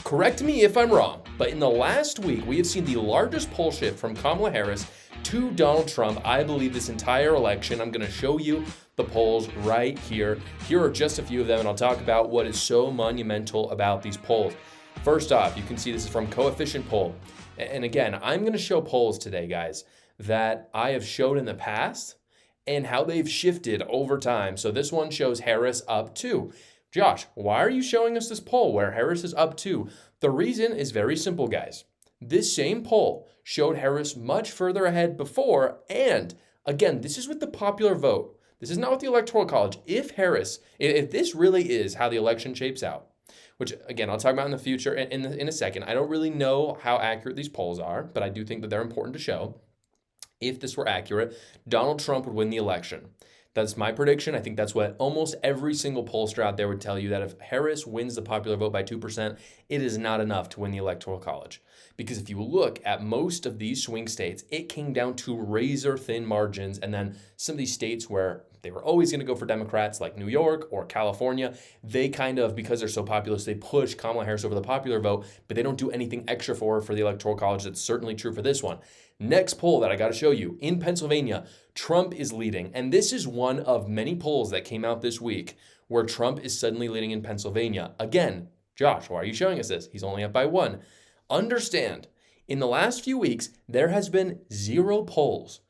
Correct me if I'm wrong, but in the last week, we have seen the largest poll shift from Kamala Harris to Donald Trump, I believe, this entire election. I'm going to show you the polls right here. Here are just a few of them, and I'll talk about what is so monumental about these polls. First off, you can see this is from Coefficient Poll. And again, I'm going to show polls today, guys, that I have showed in the past and how they've shifted over time. So this one shows Harris up 2. Josh, why are you showing us this poll where Harris is up 2? The reason is very simple, guys. This same poll showed Harris much further ahead before, and again, this is with the popular vote. This is not with the Electoral College. If this really is how the election shapes out, which again, I'll talk about in the future in a second. I don't really know how accurate these polls are, but I do think that they're important to show. If this were accurate, Donald Trump would win the election. That's my prediction. I think that's what almost every single pollster out there would tell you, that if Harris wins the popular vote by 2%, it is not enough to win the Electoral College. Because if you look at most of these swing states, it came down to razor thin margins. And then some of these states where they were always going to go for Democrats, like New York or California, they kind of, because they're so populous, they push Kamala Harris over the popular vote, but they don't do anything extra for her for the Electoral College. That's certainly true for this one. Next poll that I got to show you, in Pennsylvania, Trump is leading. And this is one of many polls that came out this week where Trump is suddenly leading in Pennsylvania. Again, Josh, why are you showing us this? He's only up by 1. Understand, in the last few weeks, there has been 0 polls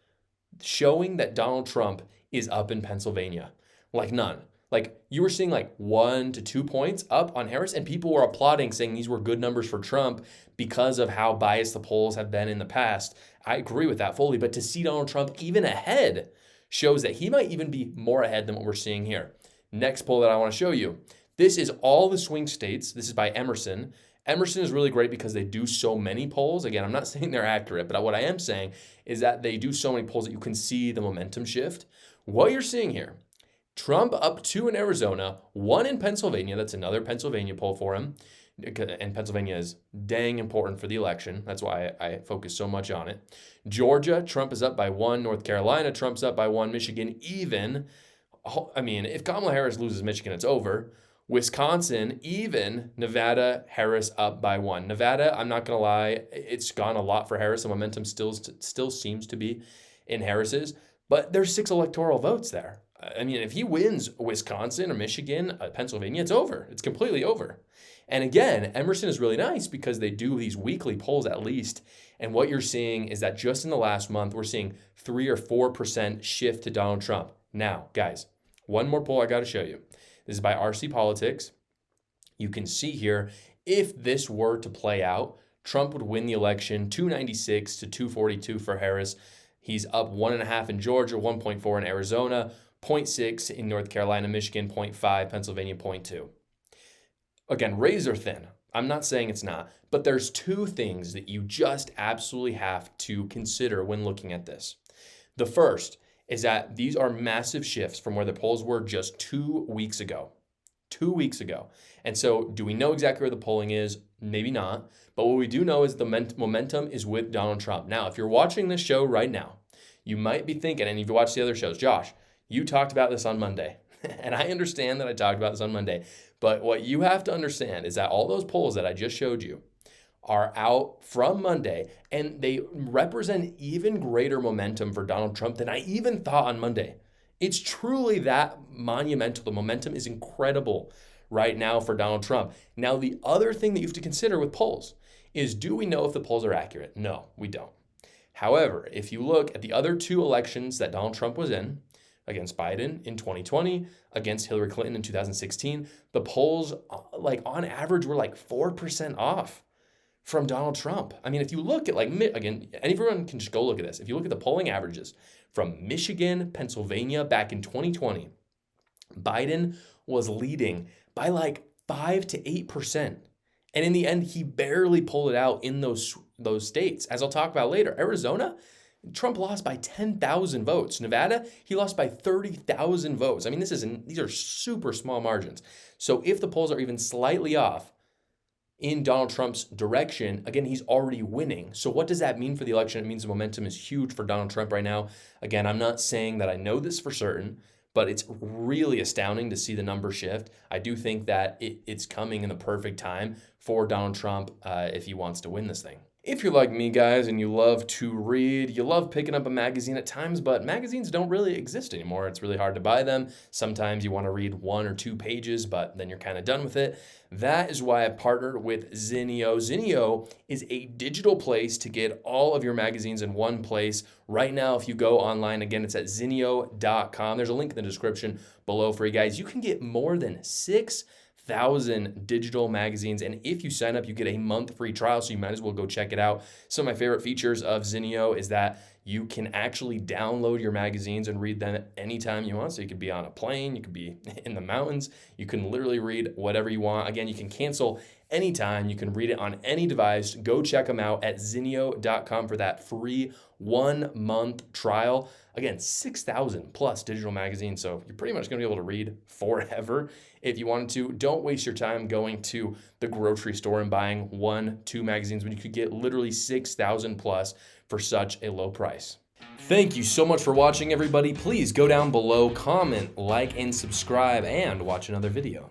showing that Donald Trump is up in Pennsylvania. Like none. Like you were seeing like 1 to 2 points up on Harris, and people were applauding, saying these were good numbers for Trump because of how biased the polls have been in the past. I agree with that fully, but to see Donald Trump even ahead shows that he might even be more ahead than what we're seeing here. Next poll that I want to show you. This is all the swing states. This is by Emerson. Emerson is really great because they do so many polls. Again, I'm not saying they're accurate, but what I am saying is that they do so many polls that you can see the momentum shift. What you're seeing here, Trump up 2 in Arizona, 1 in Pennsylvania. That's another Pennsylvania poll for him. And Pennsylvania is dang important for the election. That's why I focus so much on it. Georgia, Trump is up by 1. North Carolina, Trump's up by 1. Michigan, even. I mean, if Kamala Harris loses Michigan, it's over. Wisconsin, even. Nevada, Harris up by 1. Nevada, I'm not going to lie, it's gone a lot for Harris. The momentum still seems to be in Harris's. But there's 6 electoral votes there. I mean, if he wins Wisconsin or Michigan, Pennsylvania, it's over. It's completely over. And again, Emerson is really nice because they do these weekly polls at least. And what you're seeing is that just in the last month, we're seeing 3 or 4% shift to Donald Trump. Now, guys, one more poll I got to show you. This is by RC Politics. You can see here, if this were to play out, Trump would win the election 296 to 242 for Harris. He's up 1.5 in Georgia, 1.4 in Arizona, 0.6 in North Carolina, Michigan, 0.5, Pennsylvania, 0.2. Again, razor thin. I'm not saying it's not, but there's 2 things that you just absolutely have to consider when looking at this. The first is that these are massive shifts from where the polls were just 2 weeks ago. 2 weeks ago. And so do we know exactly where the polling is? Maybe not. But what we do know is the momentum is with Donald Trump. Now, if you're watching this show right now, you might be thinking, and if you watch the other shows, Josh, you talked about this on Monday. And I understand that I talked about this on Monday. But what you have to understand is that all those polls that I just showed you are out from Monday, and they represent even greater momentum for Donald Trump than I even thought on Monday. It's truly that monumental. The momentum is incredible right now for Donald Trump. Now, the other thing that you have to consider with polls is, do we know if the polls are accurate? No, we don't. However, if you look at the other 2 elections that Donald Trump was in, against Biden in 2020, against Hillary Clinton in 2016, the polls, like on average, were like 4% off from Donald Trump. I mean, if you look at again, everyone can just go look at this. If you look at the polling averages from Michigan, Pennsylvania back in 2020, Biden was leading by like 5 to 8%. And in the end, he barely pulled it out in those states. As I'll talk about later, Arizona, Trump lost by 10,000 votes. Nevada, he lost by 30,000 votes. I mean, these are super small margins. So if the polls are even slightly off in Donald Trump's direction, again, he's already winning. So what does that mean for the election? It means the momentum is huge for Donald Trump right now. Again, I'm not saying that I know this for certain, but it's really astounding to see the number shift. I do think that it's coming in the perfect time for Donald Trump if he wants to win this thing. If you're like me, guys, and you love to read, you love picking up a magazine at times, but magazines don't really exist anymore. It's really hard to buy them. Sometimes you want to read 1 or 2 pages, but then you're kind of done with it. That is why I partnered with Zinio. Zinio is a digital place to get all of your magazines in one place. Right now, if you go online, again, it's at zinio.com. There's a link in the description below for you guys. You can get more than 6,000 digital magazines, and if you sign up, you get a month free trial, so you might as well go check it out. Some of my favorite features of Zinio is that you can actually download your magazines and read them anytime you want. So you could be on a plane, you could be in the mountains, you can literally read whatever you want. Again, you can cancel anytime, you can read it on any device. Go check them out at zinio.com for that free 1-month trial. Again, 6,000 plus digital magazines, so you're pretty much gonna be able to read forever if you wanted to. Don't waste your time going to the grocery store and buying 1-2 magazines when you could get literally 6,000 plus for such a low price. Thank you so much for watching, everybody. Please go down below, comment, like, and subscribe, and watch another video.